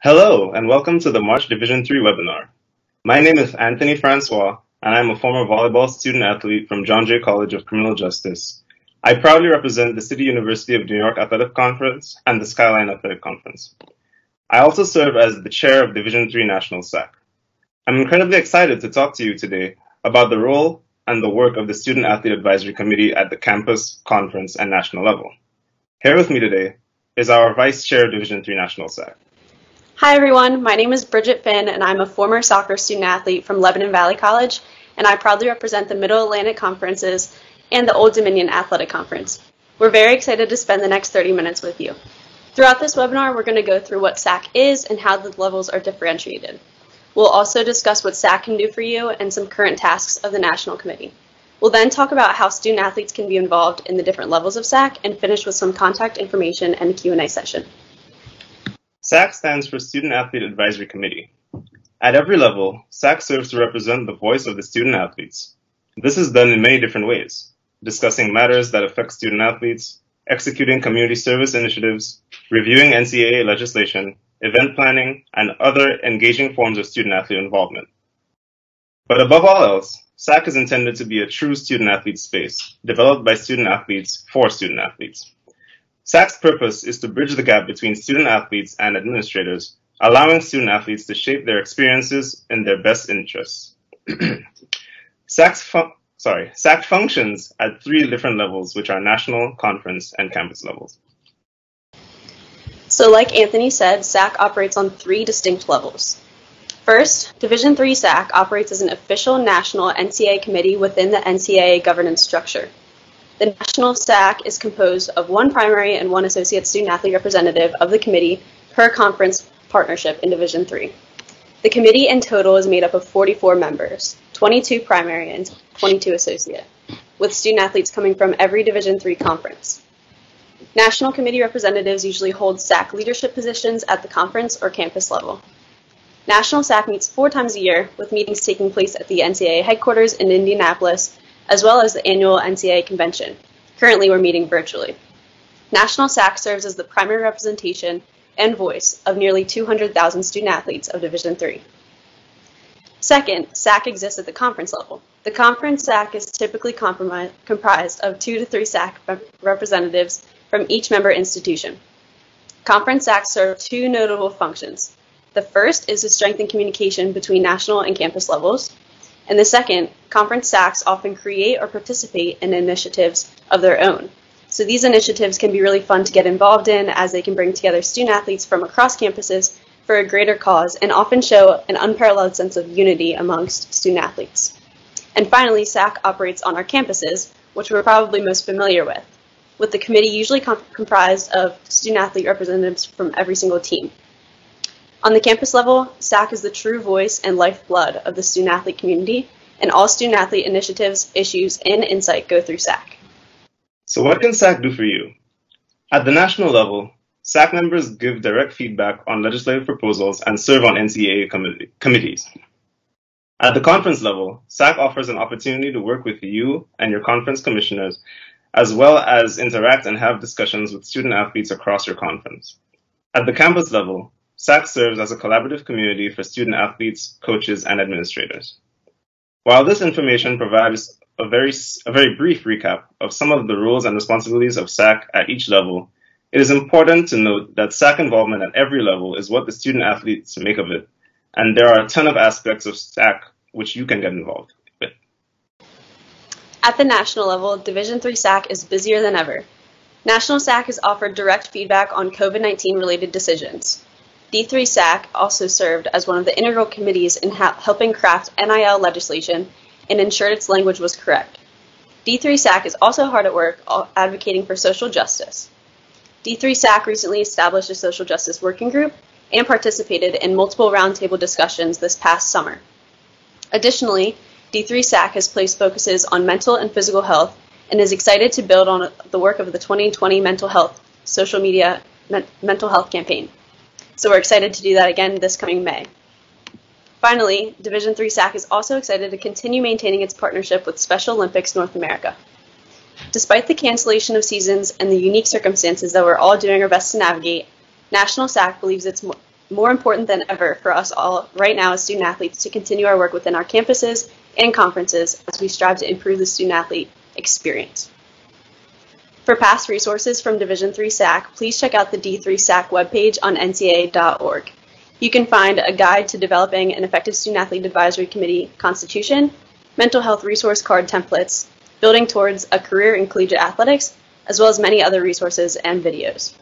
Hello, and welcome to the March Division III webinar. My name is Anthony Francois, and I'm a former volleyball student athlete from John Jay College of Criminal Justice. I proudly represent the City University of New York Athletic Conference and the Skyline Athletic Conference. I also serve as the chair of Division III National SAC. I'm incredibly excited to talk to you today about the role and the work of the Student Athlete Advisory Committee at the campus, conference, and national level. Here with me today is our Vice Chair of Division III National SAC. Hi everyone, my name is Bridget Finn and I'm a former soccer student athlete from Lebanon Valley College, and I proudly represent the Middle Atlantic Conferences and the Old Dominion Athletic Conference. We're very excited to spend the next 30 minutes with you. Throughout this webinar, we're going to go through what SAC is and how the levels are differentiated. We'll also discuss what SAC can do for you and some current tasks of the National Committee. We'll then talk about how student athletes can be involved in the different levels of SAC and finish with some contact information and a Q&A session. SAC stands for Student Athlete Advisory Committee. At every level, SAC serves to represent the voice of the student athletes. This is done in many different ways: discussing matters that affect student athletes, executing community service initiatives, reviewing NCAA legislation, event planning, and other engaging forms of student athlete involvement. But above all else, SAC is intended to be a true student athlete space, developed by student athletes for student athletes. SAC's purpose is to bridge the gap between student athletes and administrators, allowing student athletes to shape their experiences in their best interests. SAC functions at three different levels, which are national, conference, and campus levels. So like Anthony said, SAC operates on three distinct levels. First, Division III SAC operates as an official national NCAA committee within the NCAA governance structure. The National SAC is composed of one primary and one associate student athlete representative of the committee per conference partnership in Division III. The committee in total is made up of 44 members, 22 primary and 22 associate, with student athletes coming from every Division III conference. National committee representatives usually hold SAC leadership positions at the conference or campus level. National SAC meets 4 times a year, with meetings taking place at the NCAA headquarters in Indianapolis, as well as the annual NCAA convention. Currently, we're meeting virtually. National SAC serves as the primary representation and voice of nearly 200,000 student athletes of Division III. Second, SAC exists at the conference level. The conference SAC is typically comprised of 2 to 3 SAC representatives from each member institution. Conference SACs serve 2 notable functions. The first is to strengthen communication between national and campus levels. And the second, conference SACs often create or participate in initiatives of their own. So these initiatives can be really fun to get involved in, as they can bring together student athletes from across campuses for a greater cause and often show an unparalleled sense of unity amongst student athletes. And finally, SAC operates on our campuses, which we're probably most familiar with the committee usually comprised of student athlete representatives from every single team. On the campus level, SAC is the true voice and lifeblood of the student athlete community, and all student athlete initiatives, issues, and insight go through SAC. So what can SAC do for you? At the national level, SAC members give direct feedback on legislative proposals and serve on NCAA committees. At the conference level, SAC offers an opportunity to work with you and your conference commissioners, as well as interact and have discussions with student athletes across your conference. At the campus level, SAC serves as a collaborative community for student athletes, coaches, and administrators. While this information provides a very brief recap of some of the roles and responsibilities of SAC at each level, it is important to note that SAC involvement at every level is what the student athletes make of it, and there are a ton of aspects of SAC which you can get involved with. At the national level, Division III SAC is busier than ever. National SAC has offered direct feedback on COVID-19 related decisions. D3 SAC also served as one of the integral committees in helping craft NIL legislation and ensured its language was correct. D3 SAC is also hard at work advocating for social justice. D3 SAC recently established a social justice working group and participated in multiple roundtable discussions this past summer. Additionally, D3 SAC has placed focuses on mental and physical health and is excited to build on the work of the 2020 mental health social media mental health campaign. So we're excited to do that again this coming May. Finally, Division III SAC is also excited to continue maintaining its partnership with Special Olympics North America. Despite the cancellation of seasons and the unique circumstances that we're all doing our best to navigate, National SAC believes it's more important than ever for us all right now as student athletes to continue our work within our campuses and conferences as we strive to improve the student athlete experience. For past resources from Division III SAC, please check out the D3 SAC webpage on ncaa.org. You can find a guide to developing an effective student athlete advisory committee constitution, mental health resource card templates, building towards a career in collegiate athletics, as well as many other resources and videos.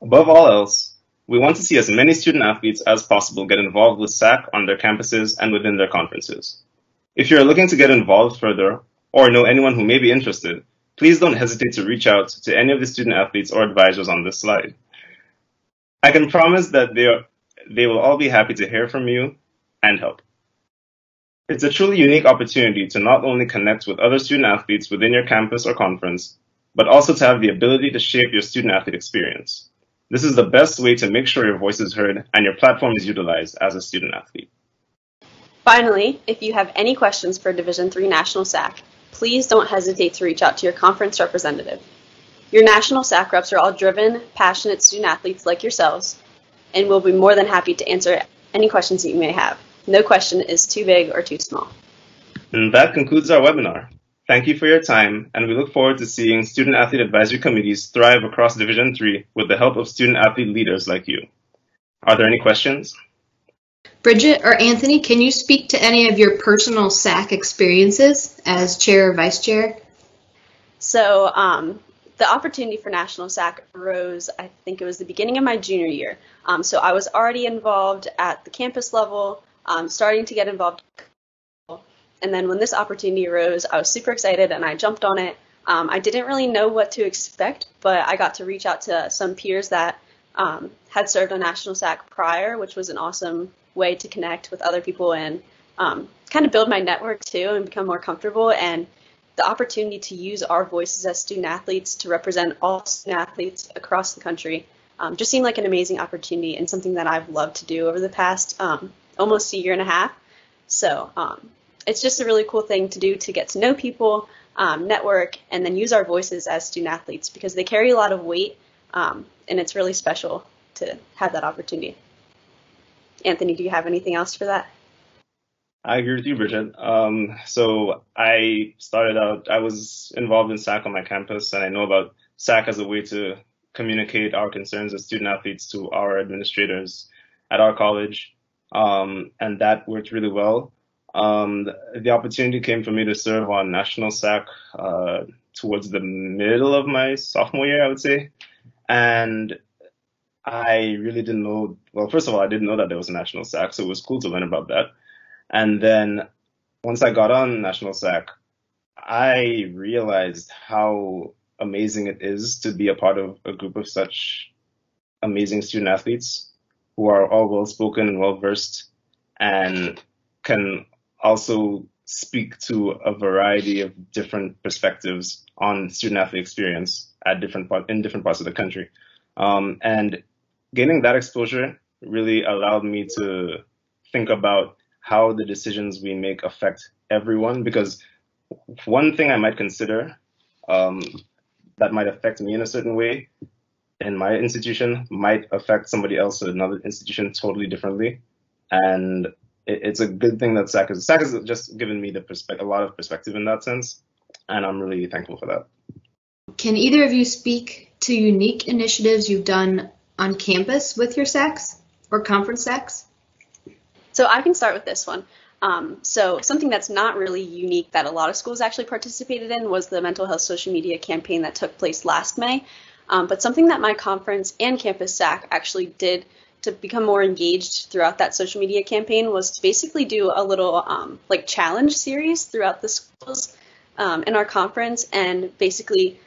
Above all else, we want to see as many student athletes as possible get involved with SAC on their campuses and within their conferences. If you're looking to get involved further or know anyone who may be interested, please don't hesitate to reach out to any of the student athletes or advisors on this slide. I can promise that they will all be happy to hear from you and help. It's a truly unique opportunity to not only connect with other student athletes within your campus or conference, but also to have the ability to shape your student athlete experience. This is the best way to make sure your voice is heard and your platform is utilized as a student athlete. Finally, if you have any questions for Division III National SAC, please don't hesitate to reach out to your conference representative. Your national SAC reps are all driven, passionate student athletes like yourselves, and will be more than happy to answer any questions that you may have. No question is too big or too small. And that concludes our webinar. Thank you for your time, and we look forward to seeing student athlete advisory committees thrive across Division III with the help of student athlete leaders like you. Are there any questions? Bridget or Anthony, can you speak to any of your personal SAC experiences as chair or vice chair? So the opportunity for National SAC arose, I think it was the beginning of my junior year. So I was already involved at the campus level, starting to get involved. And then when this opportunity arose, I was super excited and I jumped on it. I didn't really know what to expect, but I got to reach out to some peers that had served on National SAC prior, which was an awesome way to connect with other people and kind of build my network too and become more comfortable. And the opportunity to use our voices as student athletes to represent all student athletes across the country just seemed like an amazing opportunity and something that I've loved to do over the past almost a year and a half. So it's just a really cool thing to do to get to know people, network, and then use our voices as student athletes because they carry a lot of weight and it's really special to have that opportunity. Anthony, do you have anything else for that? I agree with you, Bridget. So I started out, I was involved in SAC on my campus, and I know about SAC as a way to communicate our concerns as student athletes to our administrators at our college, and that worked really well. The opportunity came for me to serve on National SAC towards the middle of my sophomore year, I would say, and I really didn't know, well, first of all, I didn't know that there was a National SAC, so it was cool to learn about that. And then once I got on National SAC, I realized how amazing it is to be a part of a group of such amazing student athletes who are all well-spoken and well-versed and can also speak to a variety of different perspectives on student athlete experience in different parts of the country. And gaining that exposure really allowed me to think about how the decisions we make affect everyone, because one thing I might consider that might affect me in a certain way in my institution might affect somebody else at another institution totally differently. And it's a good thing that SAC has just given me a lot of perspective in that sense, and I'm really thankful for that. Can either of you speak to unique initiatives you've done on campus with your SACs or conference SACs? So I can start with this one. So something that's not really unique that a lot of schools actually participated in was the mental health social media campaign that took place last May. But something that my conference and campus SAC actually did to become more engaged throughout that social media campaign was to basically do a little challenge series throughout the schools in our conference and basically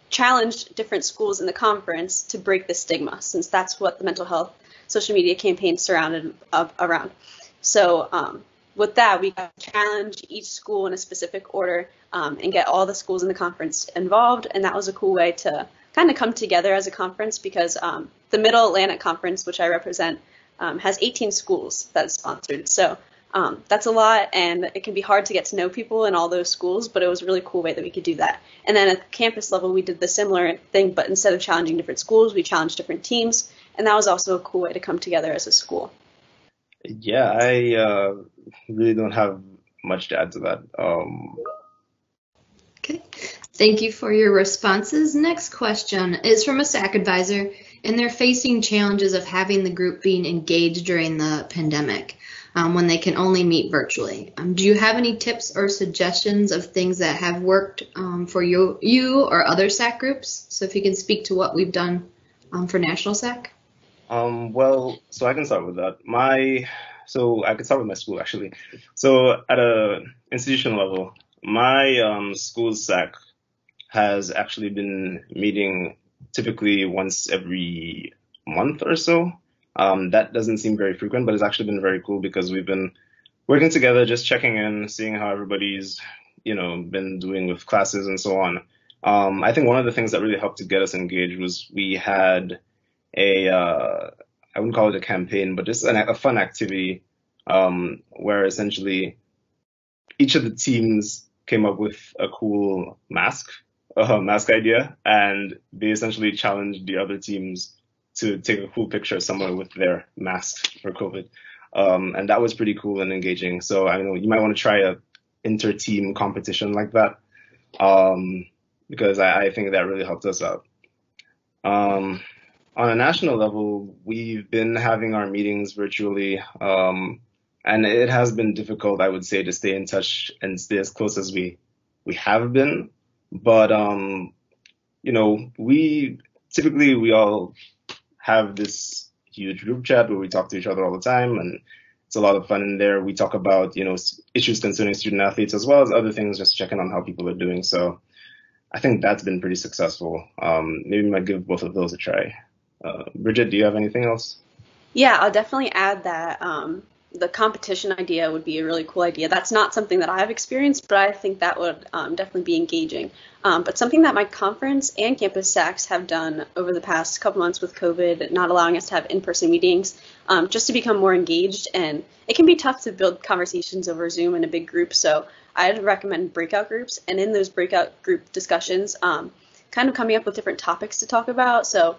challenged different schools in the conference to break the stigma, since that's what the mental health social media campaign surrounded around. So with that, we got to challenge each school in a specific order and get all the schools in the conference involved. And that was a cool way to kind of come together as a conference because the Middle Atlantic Conference, which I represent, has 18 schools that is sponsored. So That's a lot, and it can be hard to get to know people in all those schools, but it was a really cool way that we could do that. And then at the campus level, we did the similar thing, but instead of challenging different schools, we challenged different teams, and that was also a cool way to come together as a school. Yeah, I really don't have much to add to that. Okay. Thank you for your responses. Next question is from a SAC advisor, and they're facing challenges of having the group being engaged during the pandemic when they can only meet virtually. Do you have any tips or suggestions of things that have worked for you or other SAC groups? So if you can speak to what we've done for National SAC. Well, so I can start with that. So I can start with my school, actually. So at a institution level, my school's SAC has actually been meeting typically once every month or so. That doesn't seem very frequent, but it's actually been very cool because we've been working together, just checking in, seeing how everybody's, been doing with classes and so on. I think one of the things that really helped to get us engaged was we had I wouldn't call it a campaign, but just a fun activity where essentially each of the teams came up with a cool mask idea, and they essentially challenged the other teams to take a cool picture somewhere with their mask for COVID. And that was pretty cool and engaging. So I know you might want to try a inter-team competition like that, because I think that really helped us out. On a national level, we've been having our meetings virtually, and it has been difficult, I would say, to stay in touch and stay as close as we have been. But, we all have this huge group chat where we talk to each other all the time, and it's a lot of fun in there. We talk about, issues concerning student athletes as well as other things, just checking on how people are doing. So I think that's been pretty successful. Maybe we might give both of those a try. Bridget, do you have anything else? Yeah, I'll definitely add that the competition idea would be a really cool idea. That's not something that I have experienced, but I think that would definitely be engaging. But something that my conference and campus SACs have done over the past couple months with COVID, not allowing us to have in-person meetings, just to become more engaged. And it can be tough to build conversations over Zoom in a big group. So I'd recommend breakout groups. And in those breakout group discussions, kind of coming up with different topics to talk about. So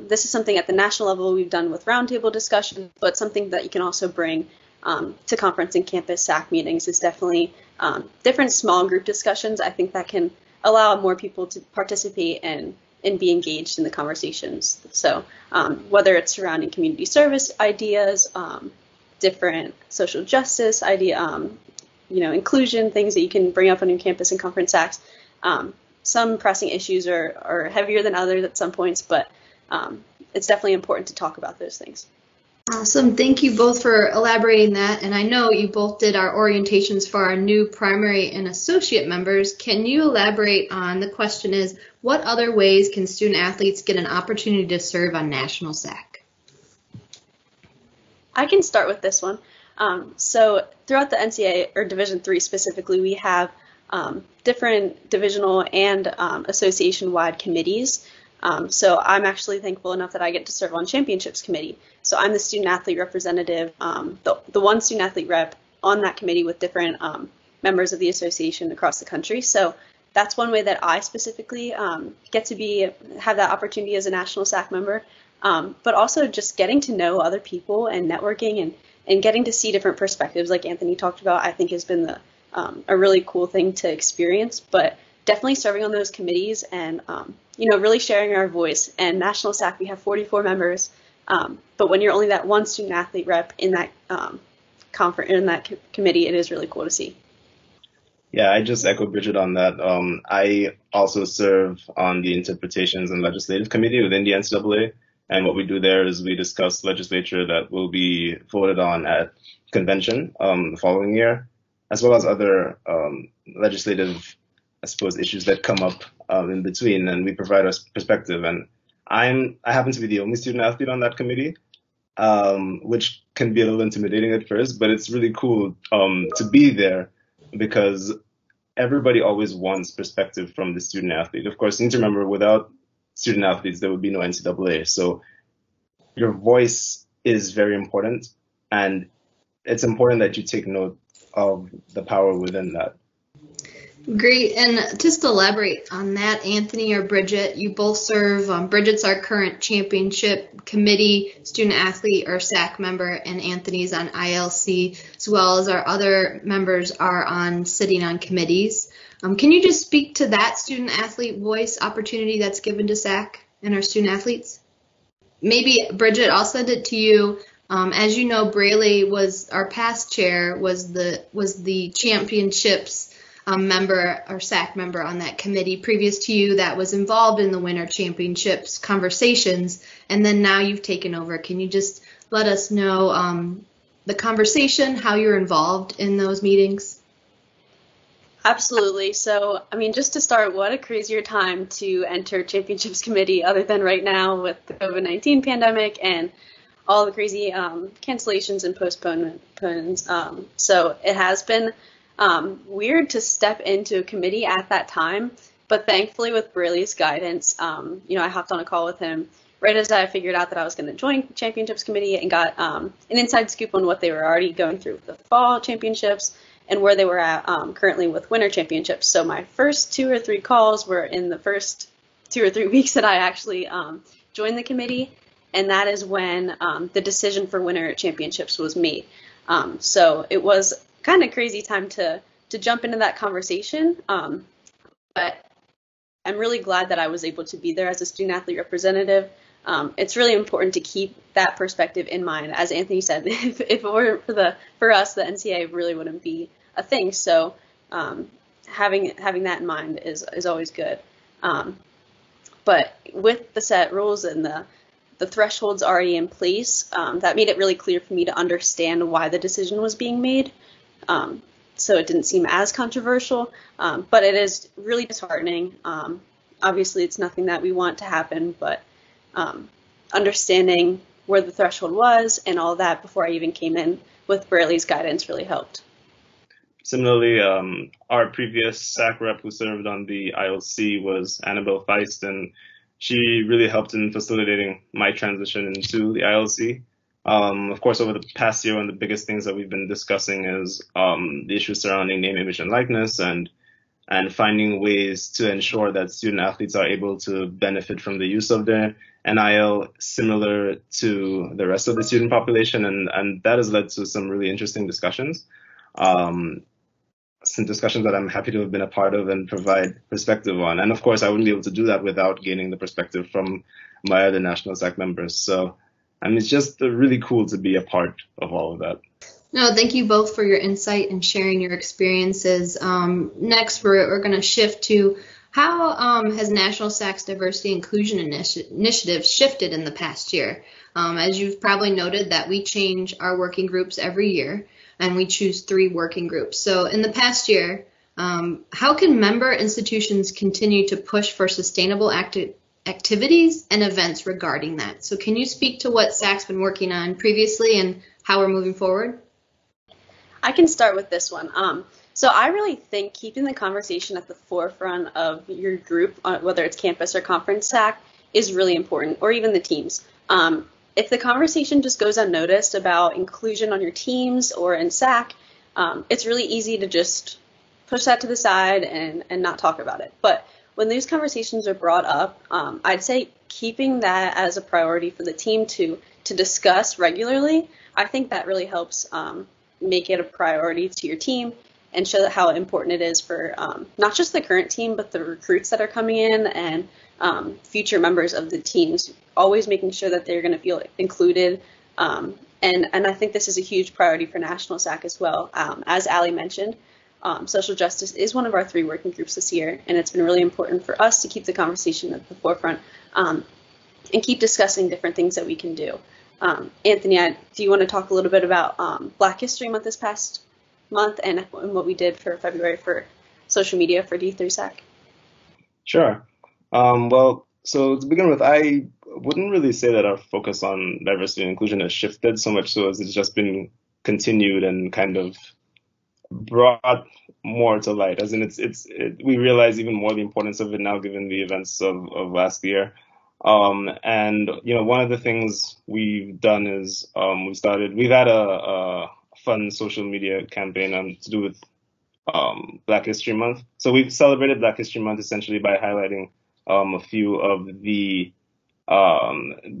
this is something at the national level we've done with roundtable discussions, but something that you can also bring to conference and campus SAC meetings is definitely different small group discussions. I think that can allow more people to participate and be engaged in the conversations. So whether it's surrounding community service ideas, different social justice idea, inclusion, things that you can bring up on your campus and conference SACs. Some pressing issues are heavier than others at some points, but it's definitely important to talk about those things. Awesome. Thank you both for elaborating that. And I know you both did our orientations for our new primary and associate members. Can you elaborate on, the question is, what other ways can student athletes get an opportunity to serve on National SAC? I can start with this one. So throughout the NCAA, or Division III specifically, we have different divisional and association-wide committees. So I'm actually thankful enough that I get to serve on championships committee. So I'm the student athlete representative, the one student athlete rep on that committee with different members of the association across the country. So that's one way that I specifically get to have that opportunity as a National SAC member. But also just getting to know other people and networking and getting to see different perspectives, like Anthony talked about, I think has been a really cool thing to experience. But definitely serving on those committees and really sharing our voice. And National SAC, we have 44 members, but when you're only that one student athlete rep in that conference, in that committee, it is really cool to see. Yeah, I just echo Bridget on that. I also serve on the Interpretations and Legislative Committee within the NCAA, and what we do there is we discuss legislature that will be voted on at convention the following year, as well as other legislative, I suppose, issues that come up in between, and we provide our perspective. And I happen to be the only student athlete on that committee, which can be a little intimidating at first, but it's really cool to be there because everybody always wants perspective from the student athlete. Of course, you need to remember, without student athletes, there would be no NCAA. So your voice is very important, and it's important that you take note of the power within that. Great. And just to elaborate on that, Anthony or Bridget, you both serve. Bridget's our current championship committee, student athlete or SAC member, and Anthony's on ILC, as well as our other members are sitting on committees. Can you just speak to that student athlete voice opportunity that's given to SAC and our student athletes? Maybe, Bridget, I'll send it to you. As you know, Braley was our past chair, was the championships member or SAC member on that committee previous to you that was involved in the Winter Championships conversations, and then now you've taken over. Can you just let us know the conversation, how you're involved in those meetings? Absolutely. So, I mean, just to start, what a crazier time to enter Championships Committee other than right now with the COVID-19 pandemic and all the crazy cancellations and postponements. So it has been weird to step into a committee at that time, but thankfully with Braley's guidance, I hopped on a call with him right as I figured out that I was going to join Championships Committee and got an inside scoop on what they were already going through with the fall championships and where they were at currently with winter championships. So my first 2 or 3 calls were in the first 2 or 3 weeks that I actually joined the committee, and that is when the decision for winter championships was made. So it was kind of crazy time to jump into that conversation, but I'm really glad that I was able to be there as a student athlete representative. It's really important to keep that perspective in mind. As Anthony said, if it weren't for us, the NCAA really wouldn't be a thing. So having that in mind is always good. But with the set rules and the thresholds already in place, that made it really clear for me to understand why the decision was being made. So it didn't seem as controversial, but it is really disheartening. Obviously, it's nothing that we want to happen, but understanding where the threshold was and all that before I even came in with Braley's guidance really helped. Similarly, our previous SAC rep who served on the ILC was Annabelle Feist, and she really helped in facilitating my transition into the ILC. Of course, over the past year, one of the biggest things that we've been discussing is the issues surrounding name, image, and likeness, and finding ways to ensure that student athletes are able to benefit from the use of their NIL similar to the rest of the student population, and that has led to some really interesting discussions. Some discussions that I'm happy to have been a part of and provide perspective on. And of course, I wouldn't be able to do that without gaining the perspective from my other national SAC members. So, it's just really cool to be a part of all of that. No, thank you both for your insight and sharing your experiences. Next, we're going to shift to how has National SAC's Diversity Inclusion Initiative shifted in the past year? As you've probably noted that we change our working groups every year, and we choose 3 working groups. So in the past year, how can member institutions continue to push for sustainable activities and events regarding that? So can you speak to what SAC's been working on previously and how we're moving forward? I can start with this one. So I really think keeping the conversation at the forefront of your group, whether it's campus or conference SAC, is really important, or even the teams. If the conversation just goes unnoticed about inclusion on your teams or in SAC, it's really easy to just push that to the side and not talk about it. But when these conversations are brought up, I'd say keeping that as a priority for the team to discuss regularly, I think that really helps make it a priority to your team and show how important it is for not just the current team, but the recruits that are coming in and future members of the teams, always making sure that they're going to feel included. And I think this is a huge priority for National SAC as well. As Ali mentioned, social justice is one of our 3 working groups this year, and it's been really important for us to keep the conversation at the forefront and keep discussing different things that we can do. Anthony, do you want to talk a little bit about Black History Month this past month and what we did for February for social media for D3SAC? Sure. Well, so to begin with, I wouldn't really say that our focus on diversity and inclusion has shifted so much so as it's just been continued and kind of brought more to light. As in, we realize even more the importance of it now, given the events of last year. And one of the things we've done is we've had a fun social media campaign to do with Black History Month. So we celebrated Black History Month essentially by highlighting a few of the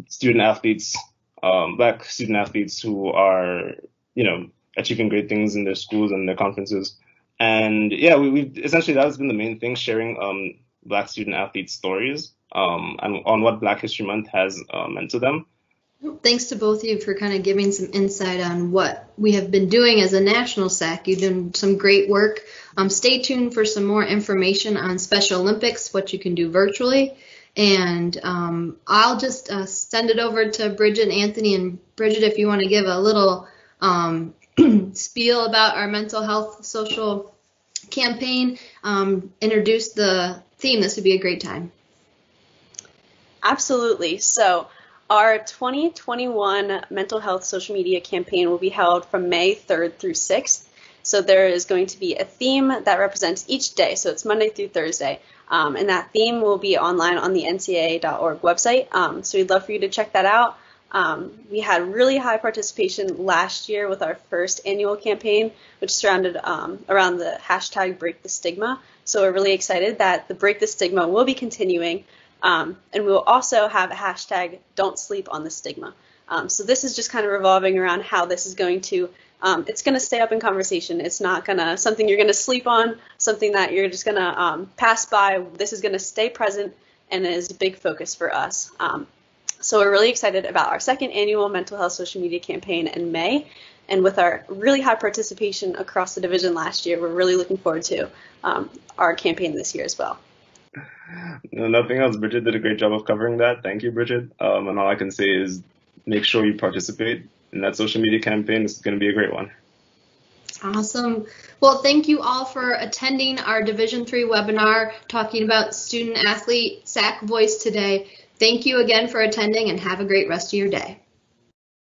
student athletes, Black student athletes who are, achieving great things in their schools and their conferences. And yeah, we essentially, that has been the main thing, sharing Black student athletes' stories and on what Black History Month has meant to them. Thanks to both of you for kind of giving some insight on what we have been doing as a national SAC. You've done some great work. Stay tuned for some more information on Special Olympics, what you can do virtually. And I'll just send it over to Bridget and Anthony. And Bridget, if you want to give a little spiel about our mental health social campaign, introduce the theme, this would be a great time. Absolutely. So our 2021 mental health social media campaign will be held from May 3rd through 6th. So there is going to be a theme that represents each day. So it's Monday through Thursday. And that theme will be online on the ncaa.org website. So we'd love for you to check that out. We had really high participation last year with our first annual campaign, which surrounded around the hashtag Break the Stigma. So we're really excited that the Break the Stigma will be continuing. And we will also have a hashtag Don't Sleep on the Stigma. So this is just kind of revolving around how this is going to, it's going to stay up in conversation. It's not going to, something you're going to sleep on, something that you're just going to pass by. This is going to stay present and is a big focus for us. So we're really excited about our second annual mental health social media campaign in May. And with our really high participation across the division last year, we're really looking forward to our campaign this year as well. No, nothing else. Bridget did a great job of covering that. Thank you, Bridget. And all I can say is make sure you participate in that social media campaign. It's going to be a great one. Awesome. Well, thank you all for attending our Division III webinar talking about student athlete SAC voice today. Thank you again for attending and have a great rest of your day.